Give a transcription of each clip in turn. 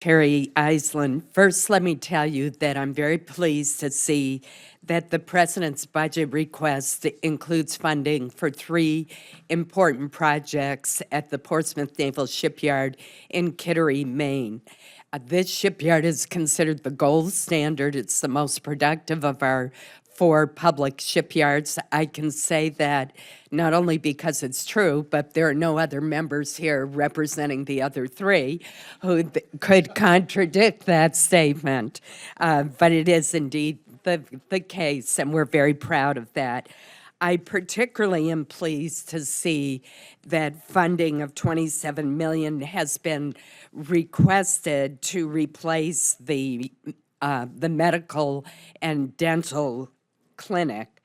Terry Iselin. First, let me tell you that I'm very pleased to see that the President's budget request includes funding for 3 important projects at the Portsmouth Naval Shipyard in Kittery, Maine. This shipyard is considered the gold standard. It's the most productive of our 4 public shipyards. I can say that not only because it's true, but there are no other members here representing the other 3 who could contradict that statement. But it is indeed the case, and we're very proud of that. I particularly am pleased to see that funding of $27 million has been requested to replace the medical and dental clinic.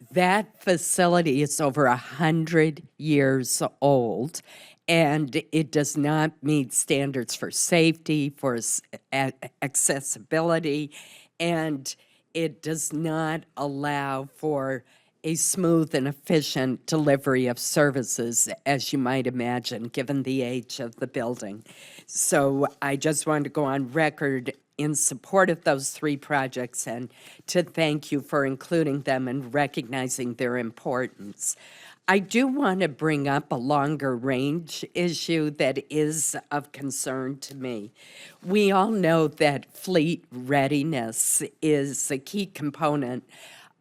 That facility is over 100 years old, and it does not meet standards for safety, for accessibility, and it does not allow for a smooth and efficient delivery of services, as you might imagine, given the age of the building. So I just wanted to go on record in support of those 3 projects and to thank you for including them and recognizing their importance. I do want to bring up a longer range issue that is of concern to me. We all know that fleet readiness is a key component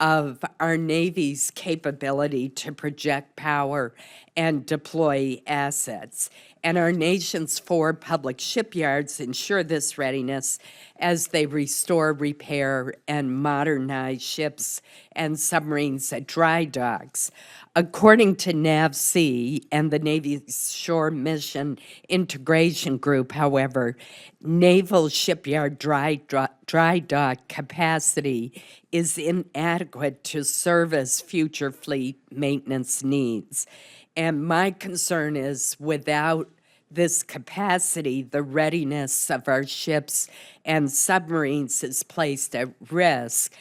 of our Navy's capability to project power and deploy assets. And our nation's 4 public shipyards ensure this readiness as they restore, repair, and modernize ships and submarines at dry docks. According to NAVSEA and the Navy's Shore Mission Integration Group, however, naval shipyard dry dock capacity is inadequate to service future fleet maintenance needs. And my concern is without this capacity, the readiness of our ships and submarines is placed at risk,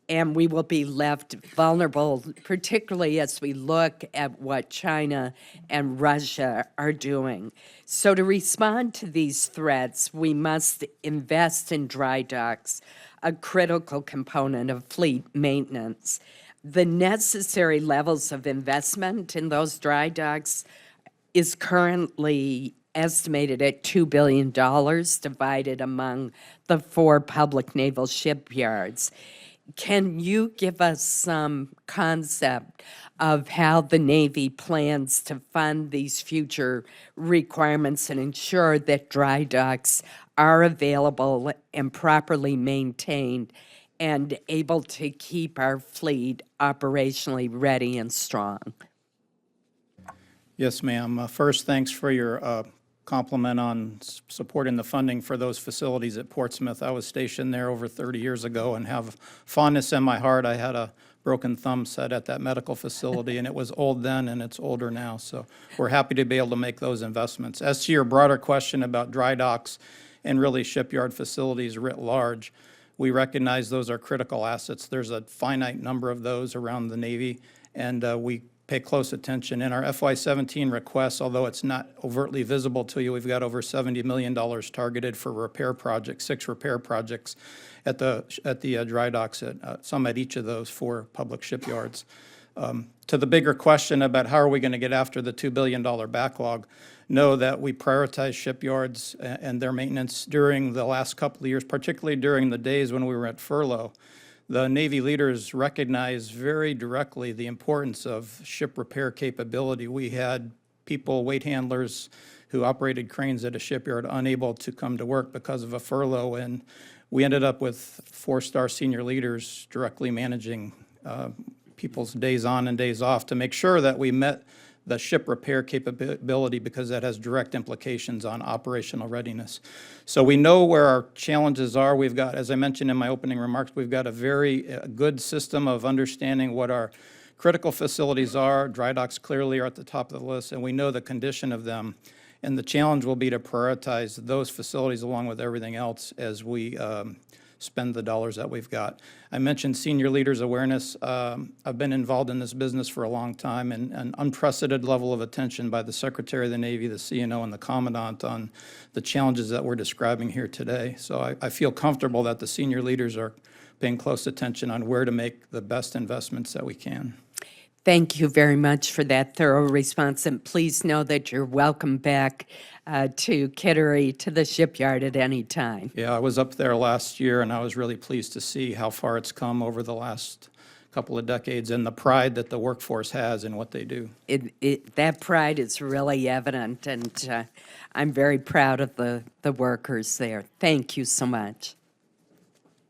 and we will be left vulnerable, particularly as we look at what China and Russia are doing. So to respond to these threats, we must invest in dry docks, a critical component of fleet maintenance. The necessary levels of investment in those dry docks is currently estimated at $2 billion divided among the 4 public naval shipyards. Can you give us some concept of how the Navy plans to fund these future requirements and ensure that dry docks are available and properly maintained and able to keep our fleet operationally ready and strong? Yes, ma'am. First, thanks for your compliment on supporting the funding for those facilities at Portsmouth. I was stationed there over 30 years ago and have fondness in my heart. I had a broken thumb set at that medical facility, and it was old then and it's older now. So we're happy to be able to make those investments. As to your broader question about dry docks and really shipyard facilities writ large, we recognize those are critical assets. There's a finite number of those around the Navy, and we pay close attention. In our FY17 request, although it's not overtly visible to you, we've got over $70 million targeted for repair projects, 6 repair projects at the dry docks, some at each of those 4 public shipyards. To the bigger question about how are we going to get after the $2 billion backlog, know that we prioritize shipyards and their maintenance during the last couple of years, particularly during the days when we were at furlough. The Navy leaders recognized very directly the importance of ship repair capability. We had people, weight handlers, who operated cranes at a shipyard unable to come to work because of a furlough, and we ended up with 4-star senior leaders directly managing people's days on and days off to make sure that we met the ship repair capability, because that has direct implications on operational readiness. So we know where our challenges are. We've got, as I mentioned in my opening remarks, we've got a very good system of understanding what our critical facilities are. Dry docks clearly are at the top of the list, and we know the condition of them. And the challenge will be to prioritize those facilities along with everything else as we spend the dollars that we've got. I mentioned senior leaders awareness. I've been involved in this business for a long time, and an unprecedented level of attention by the Secretary of the Navy, the CNO, and the Commandant on the challenges that we're describing here today. So I feel comfortable that the senior leaders are paying close attention on where to make the best investments that we can. Thank you very much for that thorough response, and please know that you're welcome back to Kittery, to the shipyard at any time. Yeah, I was up there last year, and I was really pleased to see how far it's come over the last couple of decades and the pride that the workforce has in what they do. That pride is really evident, and I'm very proud of the workers there. Thank you so much.